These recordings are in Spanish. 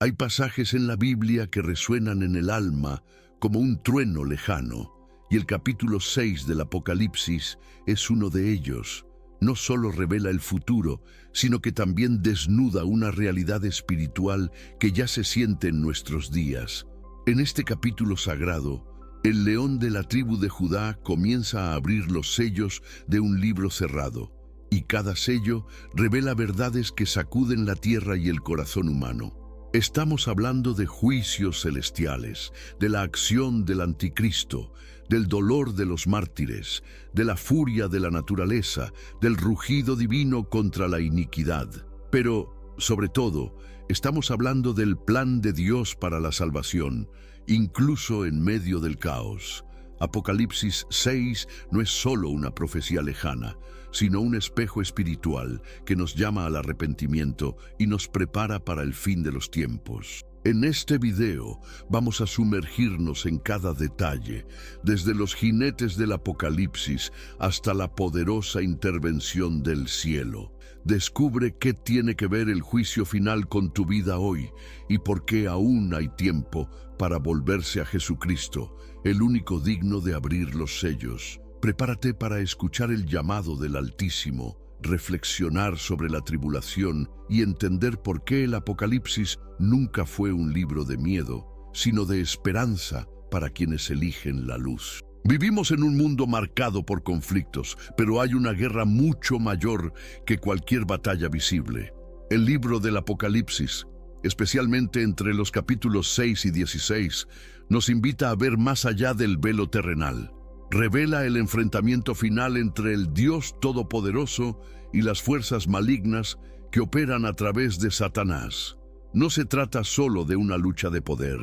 Hay pasajes en la Biblia que resuenan en el alma como un trueno lejano, y el capítulo 6 del Apocalipsis es uno de ellos. No solo revela el futuro, sino que también desnuda una realidad espiritual que ya se siente en nuestros días. En este capítulo sagrado, el león de la tribu de Judá comienza a abrir los sellos de un libro cerrado, y cada sello revela verdades que sacuden la tierra y el corazón humano. Estamos hablando de juicios celestiales, de la acción del anticristo, del dolor de los mártires, de la furia de la naturaleza, del rugido divino contra la iniquidad. Pero, sobre todo, estamos hablando del plan de Dios para la salvación, incluso en medio del caos. Apocalipsis 6 no es solo una profecía lejana, sino un espejo espiritual que nos llama al arrepentimiento y nos prepara para el fin de los tiempos. En este video vamos a sumergirnos en cada detalle, desde los jinetes del Apocalipsis hasta la poderosa intervención del cielo. Descubre qué tiene que ver el juicio final con tu vida hoy y por qué aún hay tiempo para volverse a Jesucristo, el único digno de abrir los sellos. Prepárate para escuchar el llamado del Altísimo, reflexionar sobre la tribulación y entender por qué el Apocalipsis nunca fue un libro de miedo, sino de esperanza para quienes eligen la luz. Vivimos en un mundo marcado por conflictos, pero hay una guerra mucho mayor que cualquier batalla visible. El libro del Apocalipsis, especialmente entre los capítulos 6 y 16, nos invita a ver más allá del velo terrenal. Revela el enfrentamiento final entre el Dios Todopoderoso y las fuerzas malignas que operan a través de Satanás. No se trata solo de una lucha de poder,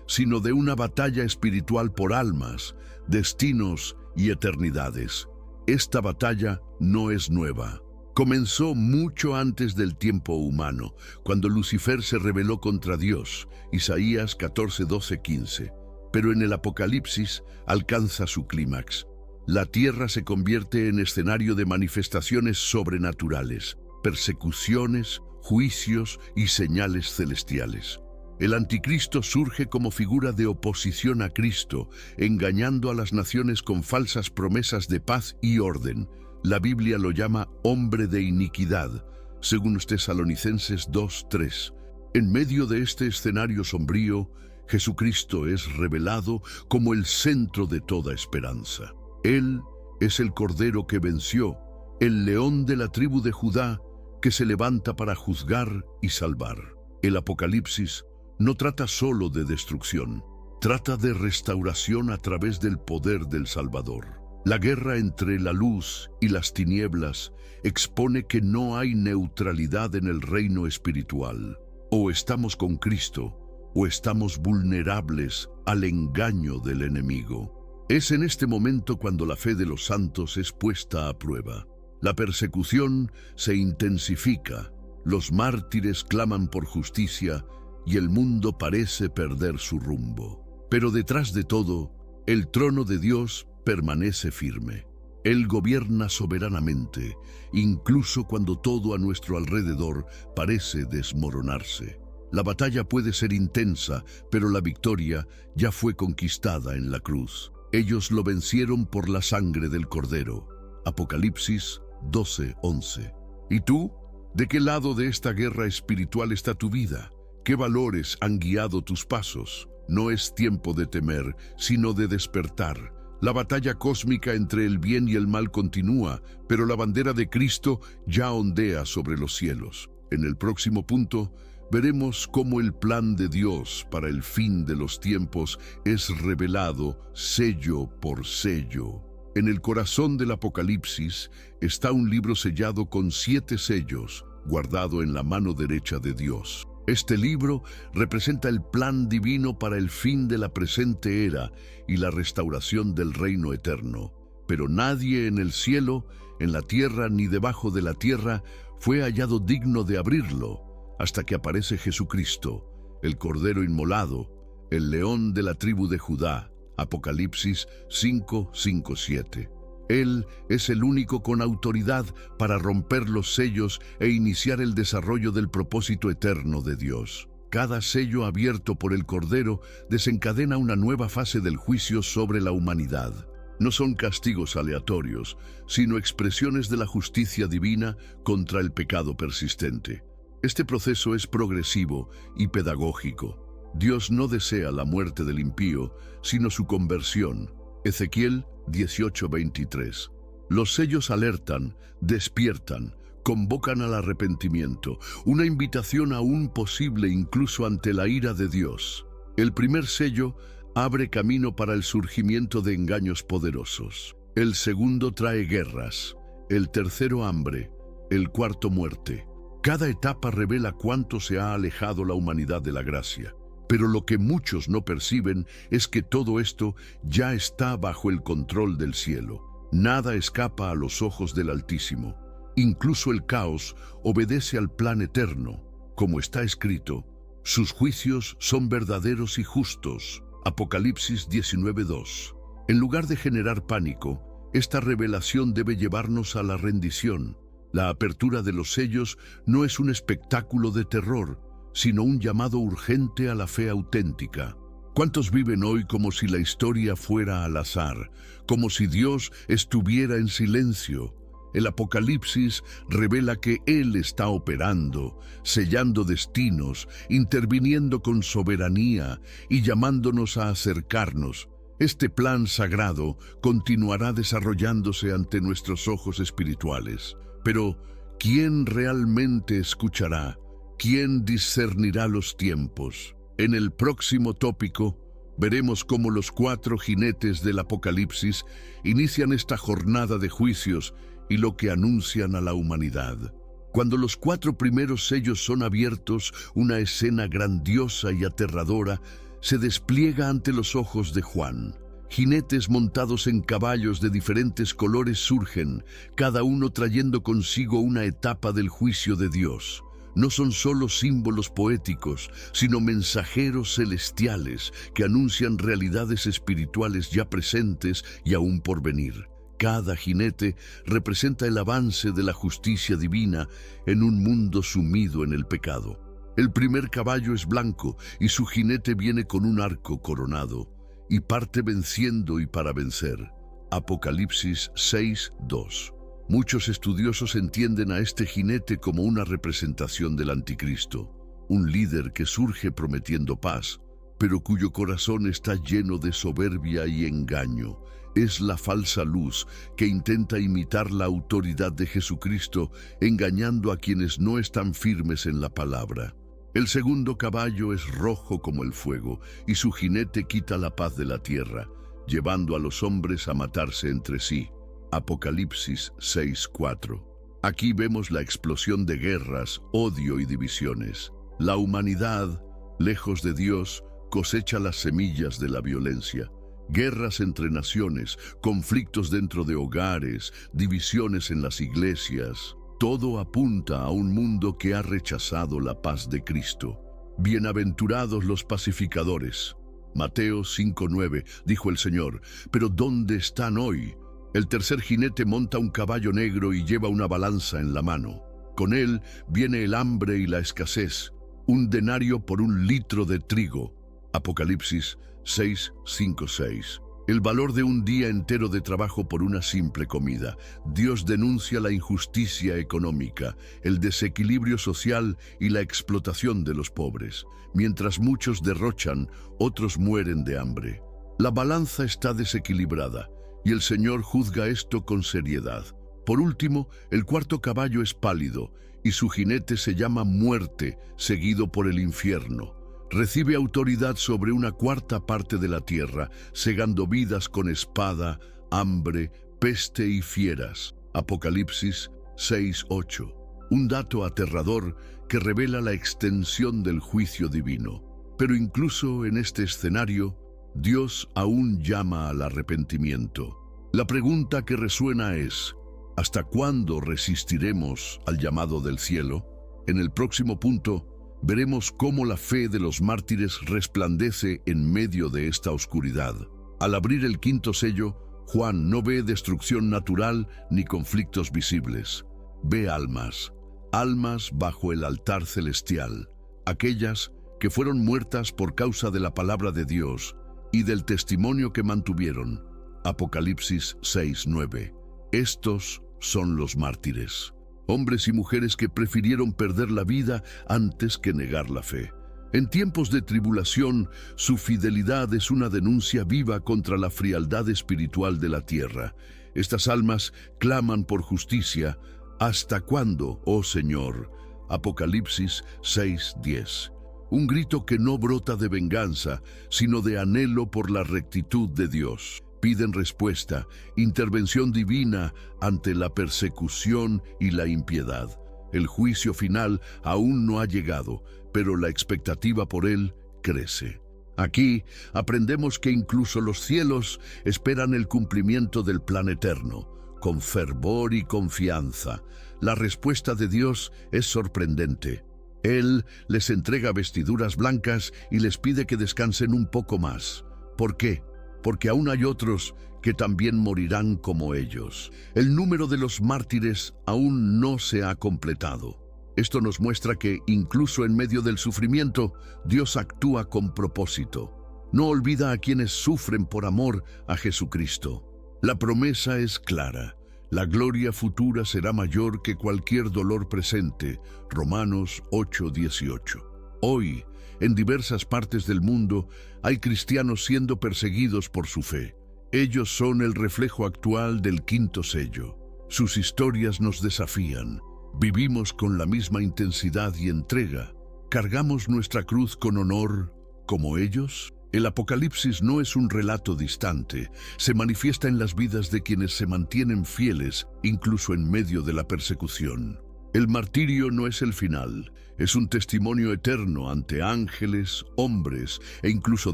sino de una batalla espiritual por almas, destinos y eternidades. Esta batalla no es nueva. Comenzó mucho antes del tiempo humano, cuando Lucifer se rebeló contra Dios, Isaías 14, 12, 15. Pero en el Apocalipsis alcanza su clímax. La tierra se convierte en escenario de manifestaciones sobrenaturales, persecuciones, juicios y señales celestiales. El anticristo surge como figura de oposición a Cristo, engañando a las naciones con falsas promesas de paz y orden. La Biblia lo llama hombre de iniquidad, según Tesalonicenses 2:3. En medio de este escenario sombrío, Jesucristo es revelado como el centro de toda esperanza. Él es el Cordero que venció, el león de la tribu de Judá que se levanta para juzgar y salvar. El Apocalipsis no trata solo de destrucción, trata de restauración a través del poder del Salvador. La guerra entre la luz y las tinieblas expone que no hay neutralidad en el reino espiritual. O estamos con Cristo, o estamos vulnerables al engaño del enemigo. Es en este momento cuando la fe de los santos es puesta a prueba. La persecución se intensifica, los mártires claman por justicia y el mundo parece perder su rumbo. Pero detrás de todo, el trono de Dios permanece firme. Él gobierna soberanamente, incluso cuando todo a nuestro alrededor parece desmoronarse. La batalla puede ser intensa, pero la victoria ya fue conquistada en la cruz. Ellos lo vencieron por la sangre del Cordero. Apocalipsis 12:11. ¿Y tú? ¿De qué lado de esta guerra espiritual está tu vida? ¿Qué valores han guiado tus pasos? No es tiempo de temer, sino de despertar. La batalla cósmica entre el bien y el mal continúa, pero la bandera de Cristo ya ondea sobre los cielos. En el próximo punto, veremos cómo el plan de Dios para el fin de los tiempos es revelado sello por sello. En el corazón del Apocalipsis está un libro sellado con 7 sellos, guardado en la mano derecha de Dios. Este libro representa el plan divino para el fin de la presente era y la restauración del reino eterno. Pero nadie en el cielo, en la tierra ni debajo de la tierra fue hallado digno de abrirlo, hasta que aparece Jesucristo, el Cordero inmolado, el león de la tribu de Judá. Apocalipsis 5:5-7. Él es el único con autoridad para romper los sellos e iniciar el desarrollo del propósito eterno de Dios. Cada sello abierto por el Cordero desencadena una nueva fase del juicio sobre la humanidad. No son castigos aleatorios, sino expresiones de la justicia divina contra el pecado persistente. Este proceso es progresivo y pedagógico. Dios no desea la muerte del impío, sino su conversión. Ezequiel 18:23. Los sellos alertan, despiertan, convocan al arrepentimiento, una invitación aún posible incluso ante la ira de Dios. El primer sello abre camino para el surgimiento de engaños poderosos. El segundo trae guerras, el tercero hambre, el cuarto muerte. Cada etapa revela cuánto se ha alejado la humanidad de la gracia. Pero lo que muchos no perciben es que todo esto ya está bajo el control del cielo. Nada escapa a los ojos del Altísimo. Incluso el caos obedece al plan eterno. Como está escrito, sus juicios son verdaderos y justos. Apocalipsis 19:2. En lugar de generar pánico, esta revelación debe llevarnos a la rendición. La apertura de los sellos no es un espectáculo de terror, sino un llamado urgente a la fe auténtica. ¿Cuántos viven hoy como si la historia fuera al azar, como si Dios estuviera en silencio? El Apocalipsis revela que Él está operando, sellando destinos, interviniendo con soberanía y llamándonos a acercarnos. Este plan sagrado continuará desarrollándose ante nuestros ojos espirituales. Pero, ¿quién realmente escuchará? ¿Quién discernirá los tiempos? En el próximo tópico, veremos cómo los 4 jinetes del Apocalipsis inician esta jornada de juicios y lo que anuncian a la humanidad. Cuando los 4 primeros sellos son abiertos, una escena grandiosa y aterradora se despliega ante los ojos de Juan. Jinetes montados en caballos de diferentes colores surgen, cada uno trayendo consigo una etapa del juicio de Dios. No son solo símbolos poéticos, sino mensajeros celestiales que anuncian realidades espirituales ya presentes y aún por venir. Cada jinete representa el avance de la justicia divina en un mundo sumido en el pecado. El primer caballo es blanco y su jinete viene con un arco coronado y parte venciendo y para vencer. Apocalipsis 6:2. Muchos estudiosos entienden a este jinete como una representación del anticristo, un líder que surge prometiendo paz, pero cuyo corazón está lleno de soberbia y engaño. Es la falsa luz que intenta imitar la autoridad de Jesucristo, engañando a quienes no están firmes en la palabra. El segundo caballo es rojo como el fuego, y su jinete quita la paz de la tierra, llevando a los hombres a matarse entre sí. Apocalipsis 6:4. Aquí vemos la explosión de guerras, odio y divisiones. La humanidad, lejos de Dios, cosecha las semillas de la violencia. Guerras entre naciones, conflictos dentro de hogares, divisiones en las iglesias. Todo apunta a un mundo que ha rechazado la paz de Cristo. Bienaventurados los pacificadores. Mateo 5:9, dijo el Señor, pero ¿dónde están hoy? El tercer jinete monta un caballo negro y lleva una balanza en la mano. Con él viene el hambre y la escasez, un denario por un litro de trigo. Apocalipsis 6:5-6. El valor de un día entero de trabajo por una simple comida. Dios denuncia la injusticia económica, el desequilibrio social y la explotación de los pobres. Mientras muchos derrochan, otros mueren de hambre. La balanza está desequilibrada y el Señor juzga esto con seriedad. Por último, el cuarto caballo es pálido y su jinete se llama Muerte, seguido por el infierno. Recibe autoridad sobre una cuarta parte de la tierra, cegando vidas con espada, hambre, peste y fieras. Apocalipsis 6:8. Un dato aterrador que revela la extensión del juicio divino. Pero incluso en este escenario, Dios aún llama al arrepentimiento. La pregunta que resuena es, ¿hasta cuándo resistiremos al llamado del cielo? En el próximo punto, veremos cómo la fe de los mártires resplandece en medio de esta oscuridad. Al abrir el quinto sello, Juan no ve destrucción natural ni conflictos visibles. Ve almas, almas bajo el altar celestial, aquellas que fueron muertas por causa de la palabra de Dios y del testimonio que mantuvieron. Apocalipsis 6:9. Estos son los mártires, hombres y mujeres que prefirieron perder la vida antes que negar la fe. En tiempos de tribulación, su fidelidad es una denuncia viva contra la frialdad espiritual de la tierra. Estas almas claman por justicia. ¿Hasta cuándo, oh Señor? Apocalipsis 6:10. Un grito que no brota de venganza, sino de anhelo por la rectitud de Dios. Piden respuesta, intervención divina ante la persecución y la impiedad. El juicio final aún no ha llegado, pero la expectativa por él crece. Aquí aprendemos que incluso los cielos esperan el cumplimiento del plan eterno, con fervor y confianza. La respuesta de Dios es sorprendente. Él les entrega vestiduras blancas y les pide que descansen un poco más. ¿Por qué? Porque aún hay otros que también morirán como ellos. El número de los mártires aún no se ha completado. Esto nos muestra que, incluso en medio del sufrimiento, Dios actúa con propósito. No olvida a quienes sufren por amor a Jesucristo. La promesa es clara. La gloria futura será mayor que cualquier dolor presente. Romanos 8:18. Hoy, en diversas partes del mundo, hay cristianos siendo perseguidos por su fe. Ellos son el reflejo actual del quinto sello. Sus historias nos desafían. Vivimos con la misma intensidad y entrega. ¿Cargamos nuestra cruz con honor como ellos? El Apocalipsis no es un relato distante. Se manifiesta en las vidas de quienes se mantienen fieles, incluso en medio de la persecución. El martirio no es el final. Es un testimonio eterno ante ángeles, hombres e incluso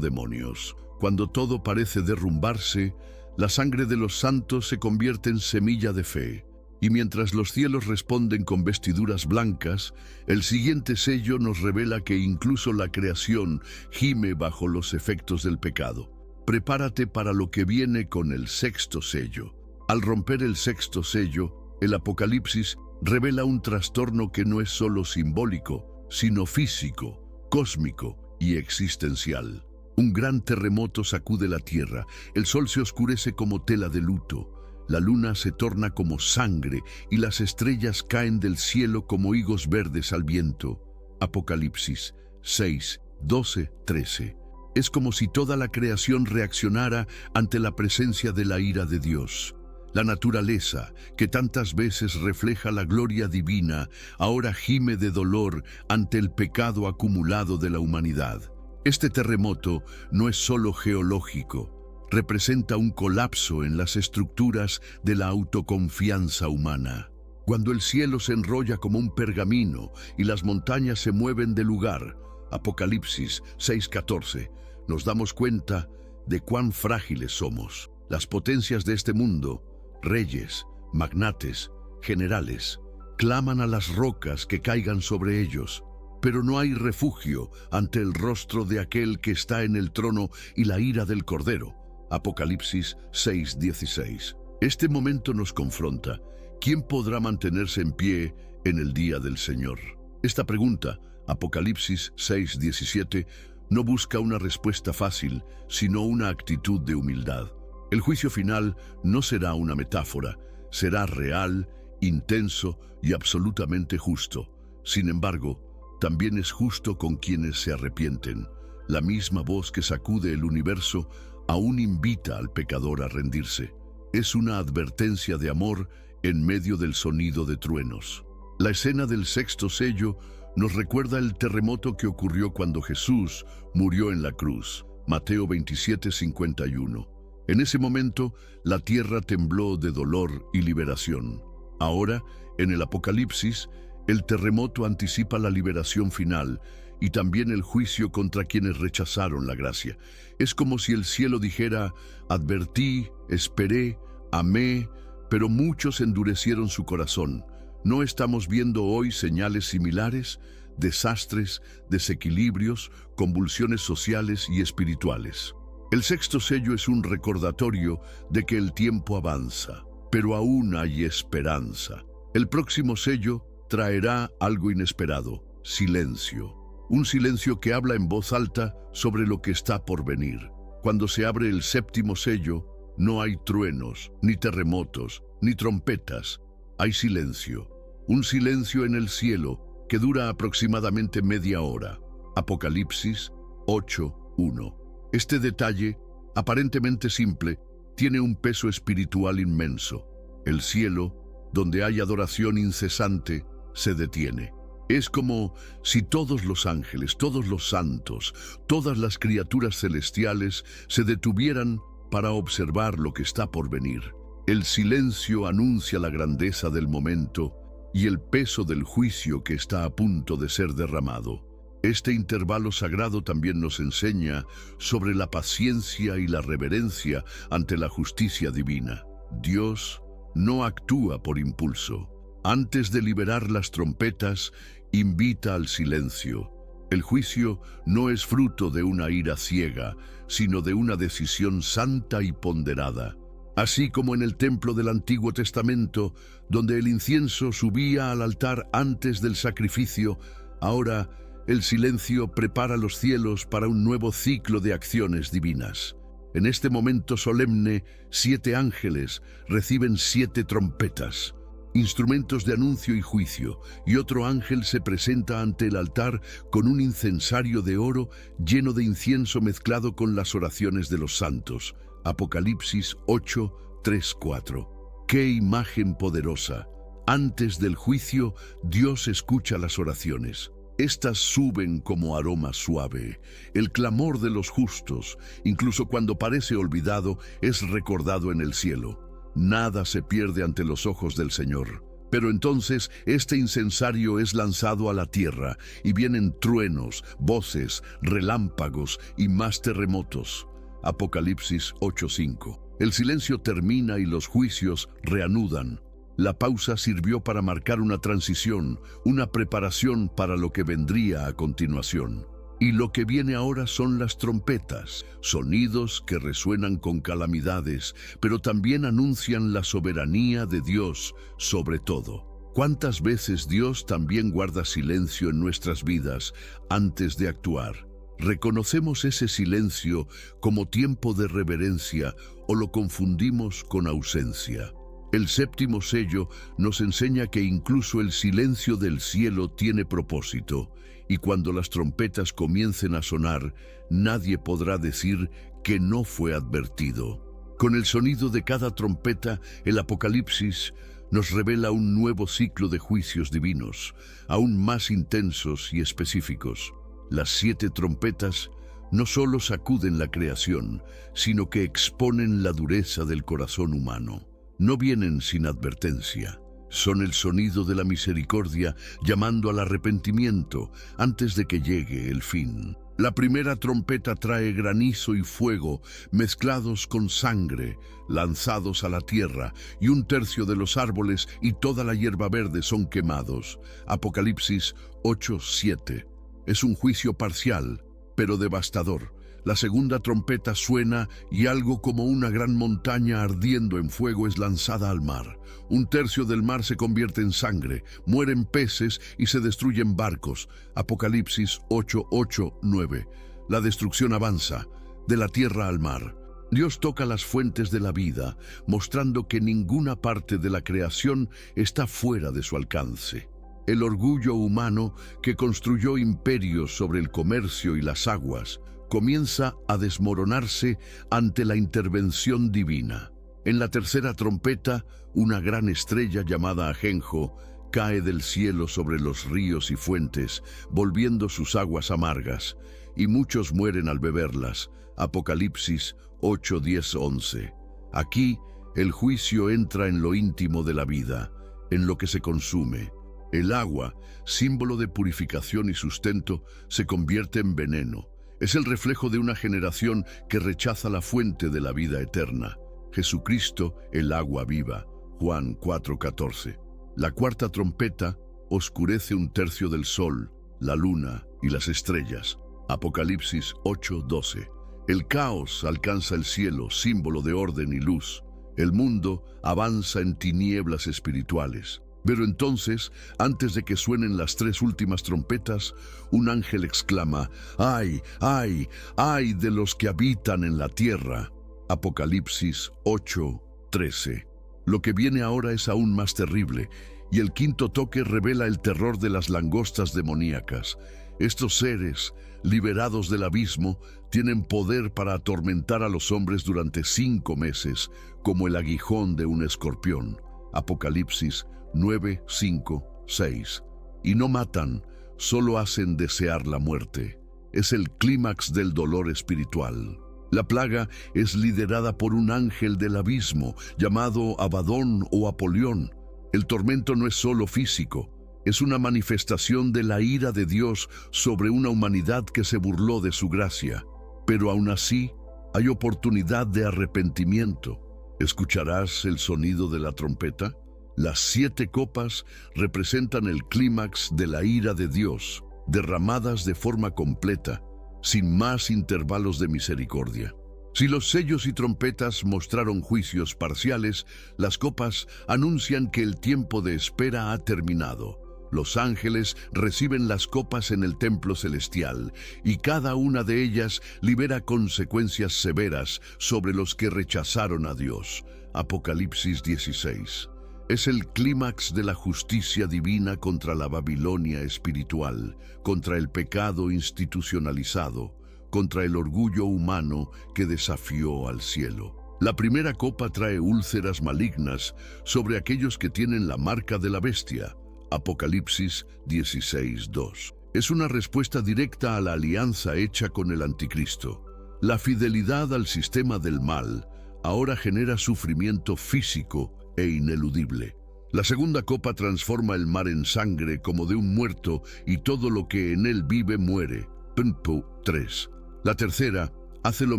demonios. Cuando todo parece derrumbarse, la sangre de los santos se convierte en semilla de fe. Y mientras los cielos responden con vestiduras blancas, el siguiente sello nos revela que incluso la creación gime bajo los efectos del pecado. Prepárate para lo que viene con el sexto sello. Al romper el sexto sello, el Apocalipsis revela un trastorno que no es solo simbólico, sino físico, cósmico y existencial. Un gran terremoto sacude la tierra, el sol se oscurece como tela de luto, la luna se torna como sangre y las estrellas caen del cielo como higos verdes al viento. Apocalipsis 6:12-13. Es como si toda la creación reaccionara ante la presencia de la ira de Dios. La naturaleza, que tantas veces refleja la gloria divina, ahora gime de dolor ante el pecado acumulado de la humanidad. Este terremoto no es solo geológico, representa un colapso en las estructuras de la autoconfianza humana. Cuando el cielo se enrolla como un pergamino y las montañas se mueven de lugar, Apocalipsis 6:14, nos damos cuenta de cuán frágiles somos. Las potencias de este mundo, reyes, magnates, generales, claman a las rocas que caigan sobre ellos, pero no hay refugio ante el rostro de aquel que está en el trono y la ira del Cordero. Apocalipsis 6:16. Este momento nos confronta. ¿Quién podrá mantenerse en pie en el día del Señor? Esta pregunta, Apocalipsis 6:17, no busca una respuesta fácil, sino una actitud de humildad. El juicio final no será una metáfora, será real, intenso y absolutamente justo. Sin embargo, también es justo con quienes se arrepienten. La misma voz que sacude el universo aún invita al pecador a rendirse. Es una advertencia de amor en medio del sonido de truenos. La escena del sexto sello nos recuerda el terremoto que ocurrió cuando Jesús murió en la cruz. Mateo 27:51. En ese momento, la tierra tembló de dolor y liberación. Ahora, en el Apocalipsis, el terremoto anticipa la liberación final y también el juicio contra quienes rechazaron la gracia. Es como si el cielo dijera: advertí, esperé, amé, pero muchos endurecieron su corazón. ¿No estamos viendo hoy señales similares? Desastres, desequilibrios, convulsiones sociales y espirituales. El sexto sello es un recordatorio de que el tiempo avanza, pero aún hay esperanza. El próximo sello traerá algo inesperado: silencio. un silencio que habla en voz alta sobre lo que está por venir. Cuando se abre el séptimo sello, no hay truenos, ni terremotos, ni trompetas. Hay silencio, un silencio en el cielo que dura aproximadamente media hora. Apocalipsis 8:1. Este detalle, aparentemente simple, tiene un peso espiritual inmenso. El cielo, donde hay adoración incesante, se detiene. Es como si todos los ángeles, todos los santos, todas las criaturas celestiales se detuvieran para observar lo que está por venir. El silencio anuncia la grandeza del momento y el peso del juicio que está a punto de ser derramado. Este intervalo sagrado también nos enseña sobre la paciencia y la reverencia ante la justicia divina. Dios no actúa por impulso. Antes de liberar las trompetas, invita al silencio. El juicio no es fruto de una ira ciega, sino de una decisión santa y ponderada. Así como en el templo del Antiguo Testamento, donde el incienso subía al altar antes del sacrificio, ahora el silencio prepara los cielos para un nuevo ciclo de acciones divinas. En este momento solemne, 7 ángeles reciben 7 trompetas, instrumentos de anuncio y juicio, y otro ángel se presenta ante el altar con un incensario de oro lleno de incienso mezclado con las oraciones de los santos. Apocalipsis 8:3-4. ¡Qué imagen poderosa! Antes del juicio, Dios escucha las oraciones. Estas suben como aroma suave. El clamor de los justos, incluso cuando parece olvidado, es recordado en el cielo. Nada se pierde ante los ojos del Señor. Pero entonces este incensario es lanzado a la tierra y vienen truenos, voces, relámpagos y más terremotos. Apocalipsis 8:5. El silencio termina y los juicios reanudan. La pausa sirvió para marcar una transición, una preparación para lo que vendría a continuación. Y lo que viene ahora son las trompetas, sonidos que resuenan con calamidades, pero también anuncian la soberanía de Dios sobre todo. ¿Cuántas veces Dios también guarda silencio en nuestras vidas antes de actuar? ¿Reconocemos ese silencio como tiempo de reverencia o lo confundimos con ausencia? El séptimo sello nos enseña que incluso el silencio del cielo tiene propósito, y cuando las trompetas comiencen a sonar, nadie podrá decir que no fue advertido. Con el sonido de cada trompeta, el Apocalipsis nos revela un nuevo ciclo de juicios divinos, aún más intensos y específicos. Las 7 trompetas no solo sacuden la creación, sino que exponen la dureza del corazón humano. No vienen sin advertencia. Son el sonido de la misericordia llamando al arrepentimiento antes de que llegue el fin. La primera trompeta trae granizo y fuego mezclados con sangre, lanzados a la tierra, y 1/3 de los árboles y toda la hierba verde son quemados. Apocalipsis 8:7. Es un juicio parcial, pero devastador. La segunda trompeta suena y algo como una gran montaña ardiendo en fuego es lanzada al mar. 1/3 del mar se convierte en sangre, mueren peces y se destruyen barcos. Apocalipsis 8:8-9. La destrucción avanza, de la tierra al mar. Dios toca las fuentes de la vida, mostrando que ninguna parte de la creación está fuera de su alcance. El orgullo humano, que construyó imperios sobre el comercio y las aguas, comienza a desmoronarse ante la intervención divina. En la tercera trompeta, una gran estrella llamada Ajenjo cae del cielo sobre los ríos y fuentes, volviendo sus aguas amargas, y muchos mueren al beberlas. Apocalipsis 8:10-11. Aquí, el juicio entra en lo íntimo de la vida, en lo que se consume. El agua, símbolo de purificación y sustento, se convierte en veneno. Es el reflejo de una generación que rechaza la fuente de la vida eterna. Jesucristo, el agua viva. Juan 4:14. La cuarta trompeta oscurece 1/3 del sol, la luna y las estrellas. Apocalipsis 8:12. El caos alcanza el cielo, símbolo de orden y luz. El mundo avanza en tinieblas espirituales. Pero entonces, antes de que suenen las 3 últimas trompetas, un ángel exclama: ¡Ay, ay, ay de los que habitan en la tierra! Apocalipsis 8:13. Lo que viene ahora es aún más terrible, y el quinto toque revela el terror de las langostas demoníacas. Estos seres, liberados del abismo, tienen poder para atormentar a los hombres durante 5 meses, como el aguijón de un escorpión. Apocalipsis 9, 5, 6. Y no matan, solo hacen desear la muerte. Es el clímax del dolor espiritual. La plaga es liderada por un ángel del abismo, llamado Abadón o Apolión. El tormento no es solo físico, es una manifestación de la ira de Dios sobre una humanidad que se burló de su gracia. Pero aún así, hay oportunidad de arrepentimiento. ¿Escucharás el sonido de la trompeta? Las 7 copas representan el clímax de la ira de Dios, derramadas de forma completa, sin más intervalos de misericordia. Si los sellos y trompetas mostraron juicios parciales, las copas anuncian que el tiempo de espera ha terminado. Los ángeles reciben las copas en el templo celestial, y cada una de ellas libera consecuencias severas sobre los que rechazaron a Dios. Apocalipsis 16. Es el clímax de la justicia divina contra la Babilonia espiritual, contra el pecado institucionalizado, contra el orgullo humano que desafió al cielo. La primera copa trae úlceras malignas sobre aquellos que tienen la marca de la bestia. Apocalipsis 16:2. Es una respuesta directa a la alianza hecha con el anticristo. La fidelidad al sistema del mal ahora genera sufrimiento físico e ineludible. La segunda copa transforma el mar en sangre como de un muerto, y todo lo que en él vive muere. Pumpo 3. La tercera hace lo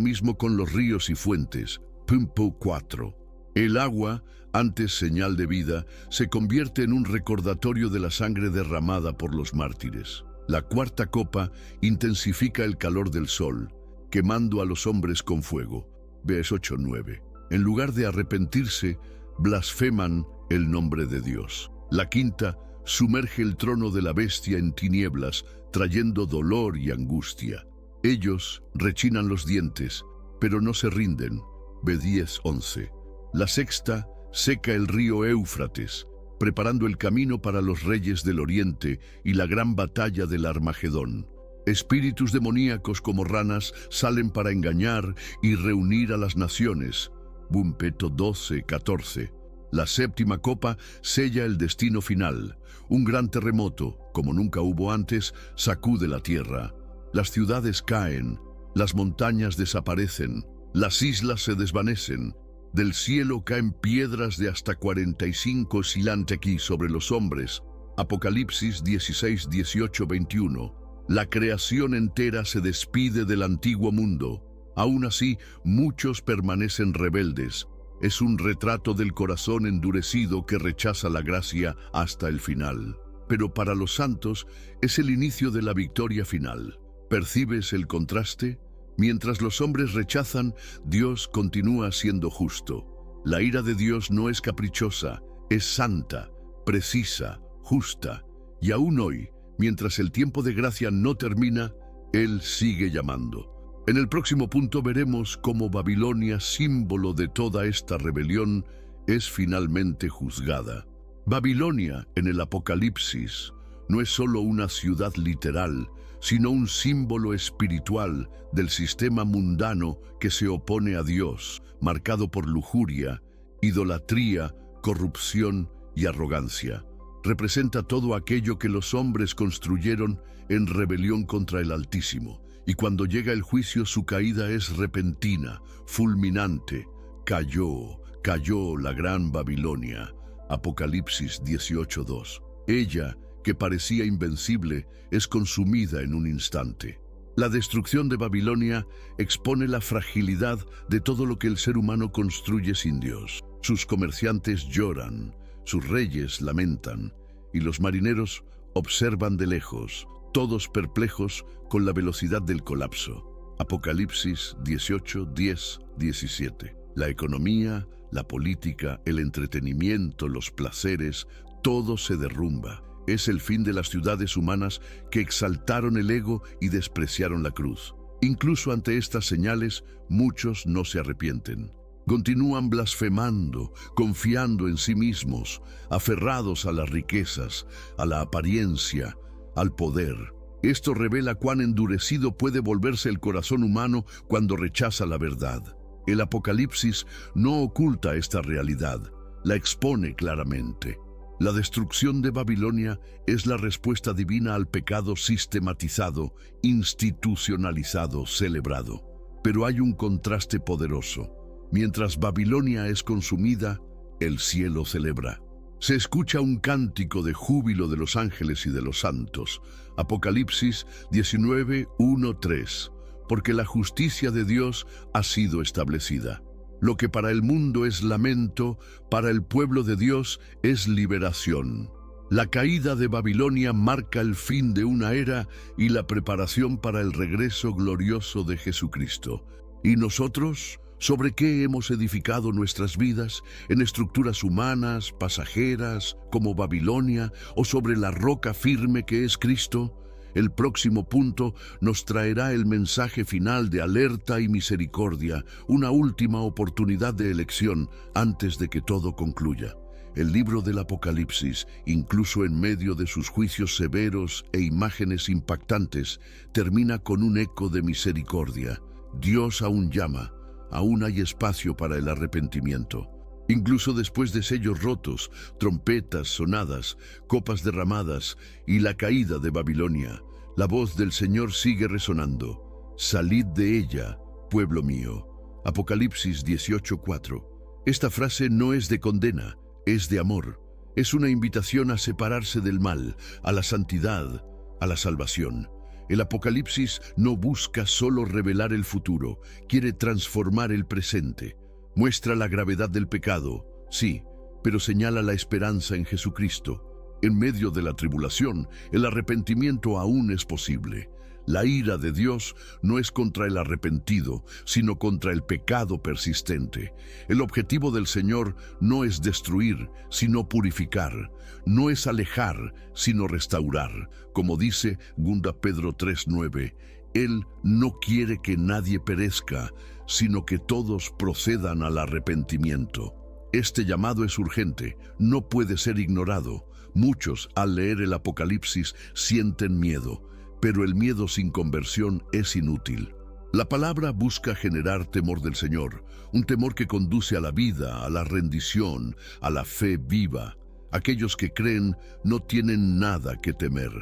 mismo con los ríos y fuentes. Pumpo 4. El agua, antes señal de vida, se convierte en un recordatorio de la sangre derramada por los mártires. La cuarta copa intensifica el calor del sol, quemando a los hombres con fuego. Ves 8:9. En lugar de arrepentirse, blasfeman el nombre de Dios. La quinta sumerge el trono de la bestia en tinieblas, trayendo dolor y angustia. Ellos rechinan los dientes, pero no se rinden. Ve 10:11. La sexta seca el río Éufrates, preparando el camino para los reyes del oriente y la gran batalla del Armagedón. Espíritus demoníacos como ranas salen para engañar y reunir a las naciones. Bumpeto 12:14. La séptima copa sella el destino final. Un gran terremoto, como nunca hubo antes, sacude la tierra. Las ciudades caen, las montañas desaparecen, las islas se desvanecen. Del cielo caen piedras de hasta 45 silantequí sobre los hombres. Apocalipsis 16, 18, 21. La creación entera se despide del antiguo mundo. Aún así, muchos permanecen rebeldes. Es un retrato del corazón endurecido que rechaza la gracia hasta el final. Pero para los santos es el inicio de la victoria final. ¿Percibes el contraste? Mientras los hombres rechazan, Dios continúa siendo justo. La ira de Dios no es caprichosa, es santa, precisa, justa. Y aún hoy, mientras el tiempo de gracia no termina, Él sigue llamando. En el próximo punto veremos cómo Babilonia, símbolo de toda esta rebelión, es finalmente juzgada. Babilonia, en el Apocalipsis, no es solo una ciudad literal, sino un símbolo espiritual del sistema mundano que se opone a Dios, marcado por lujuria, idolatría, corrupción y arrogancia. Representa todo aquello que los hombres construyeron en rebelión contra el Altísimo. Y cuando llega el juicio, su caída es repentina, fulminante. Cayó la gran Babilonia. Apocalipsis 18:2. Ella, que parecía invencible, es consumida en un instante. La destrucción de Babilonia expone la fragilidad de todo lo que el ser humano construye sin Dios. Sus comerciantes lloran, sus reyes lamentan, y los marineros observan de lejos, todos perplejos con la velocidad del colapso. Apocalipsis 18, 10, 17. La economía, la política, el entretenimiento, los placeres, todo se derrumba. Es el fin de las ciudades humanas que exaltaron el ego y despreciaron la cruz. Incluso ante estas señales, muchos no se arrepienten. Continúan blasfemando, confiando en sí mismos, aferrados a las riquezas, a la apariencia, al poder. Esto revela cuán endurecido puede volverse el corazón humano cuando rechaza la verdad. El Apocalipsis no oculta esta realidad, la expone claramente. La destrucción de Babilonia es la respuesta divina al pecado sistematizado, institucionalizado, celebrado. Pero hay un contraste poderoso. Mientras Babilonia es consumida, el cielo celebra. Se escucha un cántico de júbilo de los ángeles y de los santos. Apocalipsis 19, 1-3. Porque la justicia de Dios ha sido establecida. Lo que para el mundo es lamento, para el pueblo de Dios es liberación. La caída de Babilonia marca el fin de una era y la preparación para el regreso glorioso de Jesucristo. ¿Y nosotros? ¿Sobre qué hemos edificado nuestras vidas? ¿En estructuras humanas, pasajeras, como Babilonia, o sobre la roca firme que es Cristo? El próximo punto nos traerá el mensaje final de alerta y misericordia, una última oportunidad de elección antes de que todo concluya. El libro del Apocalipsis, incluso en medio de sus juicios severos e imágenes impactantes, termina con un eco de misericordia. Dios aún llama. Aún hay espacio para el arrepentimiento. Incluso después de sellos rotos, trompetas sonadas, copas derramadas y la caída de Babilonia, la voz del Señor sigue resonando. Salid de ella, pueblo mío. Apocalipsis 18:4. Esta frase no es de condena, es de amor. Es una invitación a separarse del mal, a la santidad, a la salvación. El Apocalipsis no busca solo revelar el futuro, quiere transformar el presente. Muestra la gravedad del pecado, sí, pero señala la esperanza en Jesucristo. En medio de la tribulación, el arrepentimiento aún es posible. La ira de Dios no es contra el arrepentido, sino contra el pecado persistente. El objetivo del Señor no es destruir, sino purificar. No es alejar, sino restaurar. Como dice 2 Pedro 3:9, Él no quiere que nadie perezca, sino que todos procedan al arrepentimiento. Este llamado es urgente, no puede ser ignorado. Muchos, al leer el Apocalipsis, sienten miedo, pero el miedo sin conversión es inútil. La palabra busca generar temor del Señor, un temor que conduce a la vida, a la rendición, a la fe viva. Aquellos que creen no tienen nada que temer.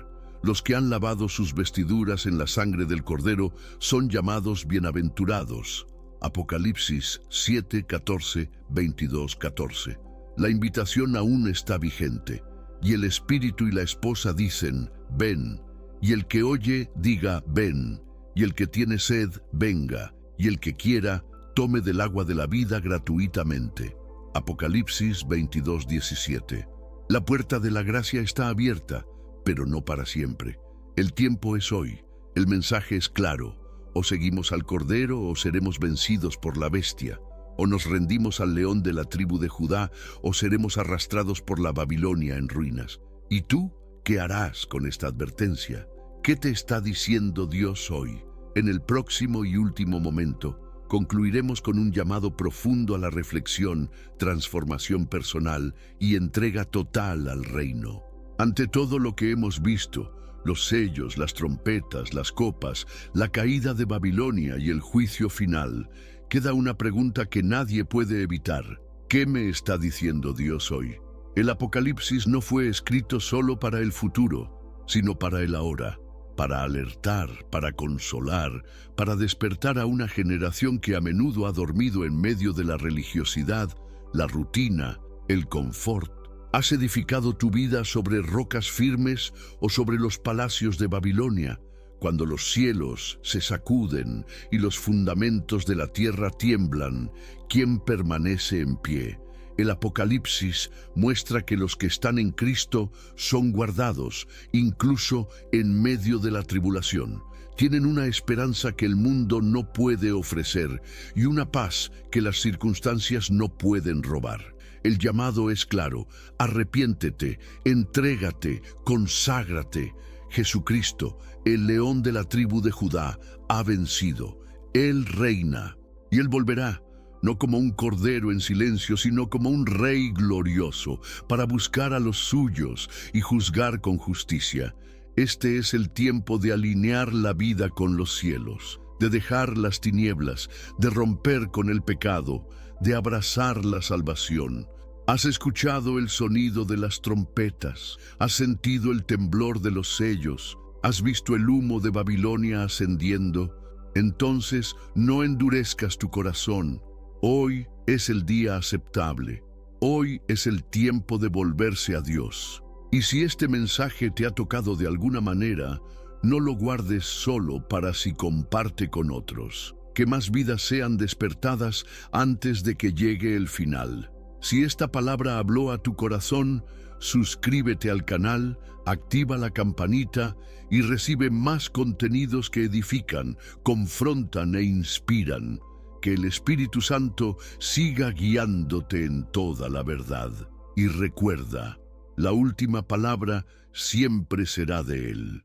Los que han lavado sus vestiduras en la sangre del Cordero son llamados bienaventurados. Apocalipsis 7, 14, 22, 14. La invitación aún está vigente, y el Espíritu y la esposa dicen, ven, y el que oye diga, ven, y el que tiene sed, venga, y el que quiera, tome del agua de la vida gratuitamente. Apocalipsis 22, 17. La puerta de la gracia está abierta, pero no para siempre. El tiempo es hoy. El mensaje es claro. O seguimos al Cordero o seremos vencidos por la bestia. O nos rendimos al león de la tribu de Judá o seremos arrastrados por la Babilonia en ruinas. ¿Y tú qué harás con esta advertencia? ¿Qué te está diciendo Dios hoy? En el próximo y último momento, concluiremos con un llamado profundo a la reflexión, transformación personal y entrega total al reino. Ante todo lo que hemos visto, los sellos, las trompetas, las copas, la caída de Babilonia y el juicio final, queda una pregunta que nadie puede evitar. ¿Qué me está diciendo Dios hoy? El Apocalipsis no fue escrito solo para el futuro, sino para el ahora, para alertar, para consolar, para despertar a una generación que a menudo ha dormido en medio de la religiosidad, la rutina, el confort. ¿Has edificado tu vida sobre rocas firmes o sobre los palacios de Babilonia? Cuando los cielos se sacuden y los fundamentos de la tierra tiemblan, ¿quién permanece en pie? El Apocalipsis muestra que los que están en Cristo son guardados, incluso en medio de la tribulación. Tienen una esperanza que el mundo no puede ofrecer y una paz que las circunstancias no pueden robar. El llamado es claro: arrepiéntete, entrégate, conságrate. Jesucristo, el león de la tribu de Judá, ha vencido. Él reina, y Él volverá, no como un cordero en silencio, sino como un rey glorioso, para buscar a los suyos y juzgar con justicia. Este es el tiempo de alinear la vida con los cielos, de dejar las tinieblas, de romper con el pecado, de abrazar la salvación. Has escuchado el sonido de las trompetas, has sentido el temblor de los sellos, has visto el humo de Babilonia ascendiendo. Entonces no endurezcas tu corazón. Hoy es el día aceptable. Hoy es el tiempo de volverse a Dios. Y si este mensaje te ha tocado de alguna manera, no lo guardes solo para si comparte con otros. Que más vidas sean despertadas antes de que llegue el final. Si esta palabra habló a tu corazón, suscríbete al canal, activa la campanita y recibe más contenidos que edifican, confrontan e inspiran. Que el Espíritu Santo siga guiándote en toda la verdad. Y recuerda, la última palabra siempre será de Él.